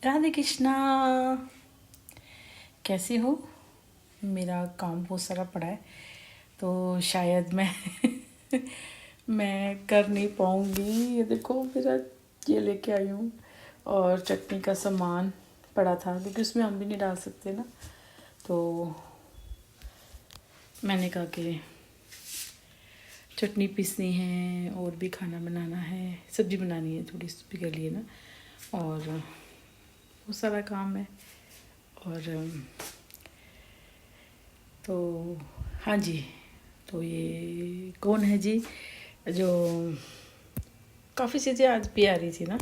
राधे कृष्णा। कैसे हो? मेरा काम बहुत सारा पड़ा है तो शायद मैं कर नहीं पाऊँगी। ये देखो मेरा ये लेके आई हूँ और चटनी का सामान पड़ा था क्योंकि उसमें हम भी नहीं डाल सकते ना। तो मैंने कहा कि चटनी पीसनी है और भी खाना बनाना है, सब्ज़ी बनानी है थोड़ी सी के लिए ना, और बहुत सारा काम है। और तो हाँ जी, तो ये कौन है जी जो काफ़ी चीज़ें आज भी आ रही थी ना।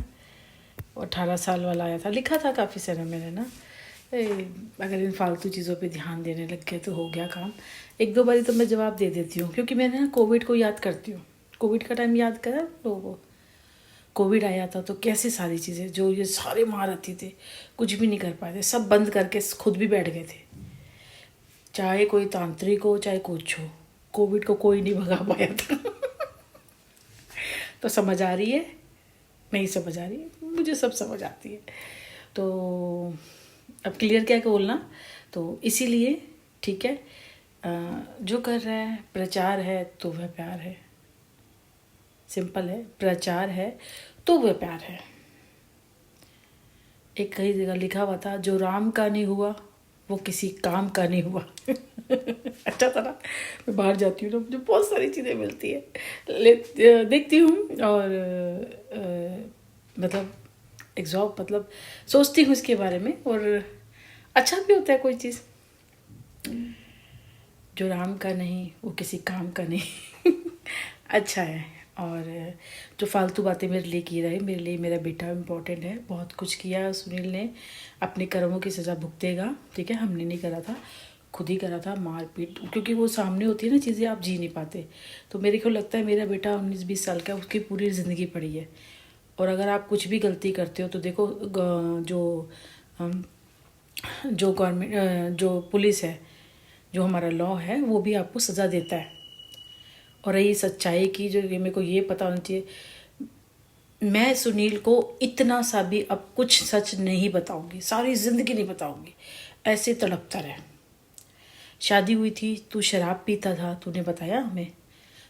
18 साल वाला आया था, लिखा था काफ़ी सारा मैंने ना। अगर इन फालतू चीज़ों पे ध्यान देने लग गए तो हो गया काम। एक दो बारी तो मैं जवाब दे देती हूँ क्योंकि मैंने ना कोविड को याद करती हूँ। कोविड का टाइम याद करा लोगों को। कोविड आया था तो कैसी सारी चीज़ें जो ये सारे महारथी थे कुछ भी नहीं कर पाए थे, सब बंद करके खुद भी बैठ गए थे। चाहे कोई तांत्रिक हो चाहे कुछ हो, कोविड को कोई नहीं भगा पाया था। तो समझ आ रही है? नहीं समझ आ रही है? मुझे सब समझ आती है। तो अब क्लियर क्या बोलना। तो इसीलिए ठीक है, जो कर रहा है प्रचार है तो वह प्यार है। सिंपल है, प्रचार है तो वह प्यार है। एक कई जगह लिखा हुआ था, जो राम का नहीं हुआ वो किसी काम का नहीं हुआ। अच्छा था ना। मैं बाहर जाती हूँ ना, मुझे बहुत सारी चीज़ें मिलती है, देखती हूँ और मतलब एग्जॉब मतलब सोचती हूँ इसके बारे में, और अच्छा भी होता है कोई चीज़। जो राम का नहीं वो किसी काम का नहीं। अच्छा है। और जो फालतू बातें मेरे लिए की रहे, मेरे लिए मेरा बेटा इम्पोर्टेंट है। बहुत कुछ किया सुनील ने, अपने कर्मों की सज़ा भुगतेगा। ठीक है, हमने नहीं करा था, खुद ही करा था मारपीट, क्योंकि वो सामने होती है ना चीज़ें, आप जी नहीं पाते। तो मेरे को लगता है मेरा बेटा 19-20 साल का, उसकी पूरी ज़िंदगी पड़ी है। और अगर आप कुछ भी गलती करते हो तो देखो जो गवर्नमेंट जो पुलिस है, जो हमारा लॉ है, वो भी आपको सज़ा देता है। और रही सच्चाई की, जो मेरे को ये पता होना चाहिए, मैं सुनील को इतना सा भी अब कुछ सच नहीं बताऊंगी, सारी ज़िंदगी नहीं बताऊंगी। ऐसे तड़पता रहे। शादी हुई थी, तू शराब पीता था, तूने बताया हमें।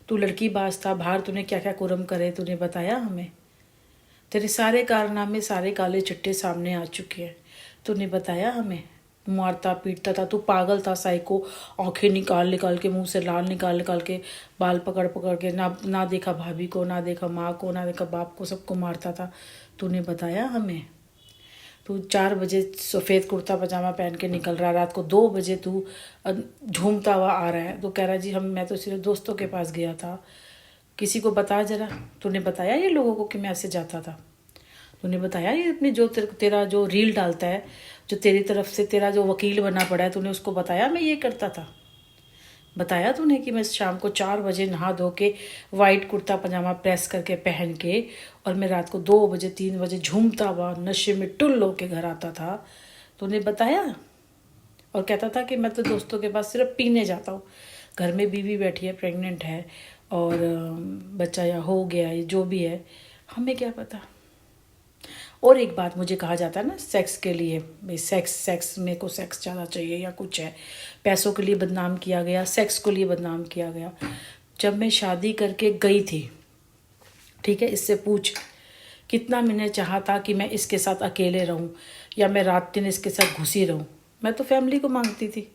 तू लड़की बाज था, बाहर तूने क्या क्या कुरम करे, तूने बताया हमें। तेरे सारे कारनामे, सारे काले चिट्टे सामने आ चुके हैं, तूने बताया हमें। मारता पीटता था, तू पागल था, साइको। आंखें निकाल निकाल के, मुंह से लाल निकाल निकाल के, बाल पकड़ पकड़ के, ना देखा भाभी को, ना देखा माँ को, ना देखा बाप को, सबको मारता था, तूने बताया हमें। तू 4 बजे सफ़ेद कुर्ता पजामा पहन के निकल रहा, रात को 2 बजे तू झूमता हुआ आ रहा है, तो कह रहा जी मैं तो सिर्फ दोस्तों के पास गया था। किसी को बता जरा, तूने बताया ये लोगों को कि मैं ऐसे जाता था? तूने बताया ये अपनी जो तेरा जो रील डालता है, जो तेरी तरफ से तेरा जो वकील बना पड़ा है, तूने उसको बताया मैं ये करता था? बताया तूने कि मैं शाम को 4 बजे नहा धो के वाइट कुर्ता पजामा प्रेस करके पहन के, और मैं रात को 2 बजे 3 बजे झूमता हुआ नशे में टुल्ल होके घर आता था? तूने बताया? और कहता था कि मैं तो दोस्तों के पास सिर्फ पीने जाता हूँ। घर में बीवी बैठी है, प्रेग्नेंट है, और बच्चा या हो गया, ये जो भी है, हमें क्या पता। और एक बात मुझे कहा जाता है ना, सेक्स के लिए, भाई सेक्स मेरे को सेक्स ज़्यादा चाहिए या कुछ है, पैसों के लिए बदनाम किया गया, सेक्स को लिए बदनाम किया गया। जब मैं शादी करके गई थी, ठीक है, इससे पूछ कितना मैंने चाहा था कि मैं इसके साथ अकेले रहूं या मैं रात दिन इसके साथ घुसी रहूं। मैं तो फैमिली को मांगती थी,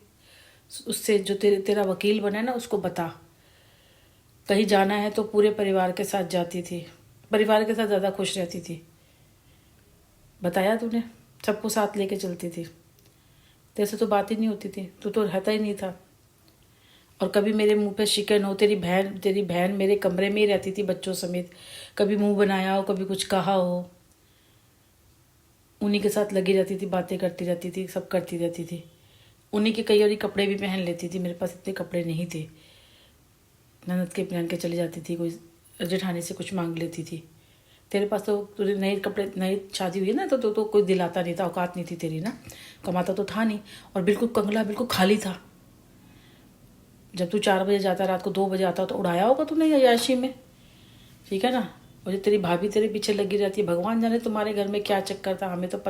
उससे जो तेरा वकील बना है ना उसको बता, कहीं जाना है तो पूरे परिवार के साथ जाती थी, परिवार के साथ ज़्यादा खुश रहती थी। बताया तूने? सबको साथ लेके चलती थी, तेरे से तो बात ही नहीं होती थी, तू तो रहता ही नहीं था। और कभी मेरे मुंह पे शिकन हो, तेरी बहन मेरे कमरे में ही रहती थी बच्चों समेत, कभी मुंह बनाया हो, कभी कुछ कहा हो, उन्हीं के साथ लगी रहती थी, बातें करती रहती थी, सब करती रहती थी। उन्हीं के कई और कपड़े भी पहन लेती थी, मेरे पास इतने कपड़े नहीं थे। ननद के पहन के चली जाती थी, कोई जेठानी से कुछ मांग लेती थी। तेरे पास तो तुझे नए कपड़े, नई शादी हुई है ना, तो कोई दिलाता नहीं था, औकात नहीं थी तेरी ना, कमाता तो था नहीं, और बिल्कुल कंगला, बिल्कुल खाली था। जब तू 4 बजे जाता, रात को 2 बजे आता, तो उड़ाया होगा तूने अय्याशी में, ठीक है ना। और जो तेरी भाभी तेरे पीछे लगी रहती है, भगवान जाने तुम्हारे घर में क्या चक्कर था, हमें तो पता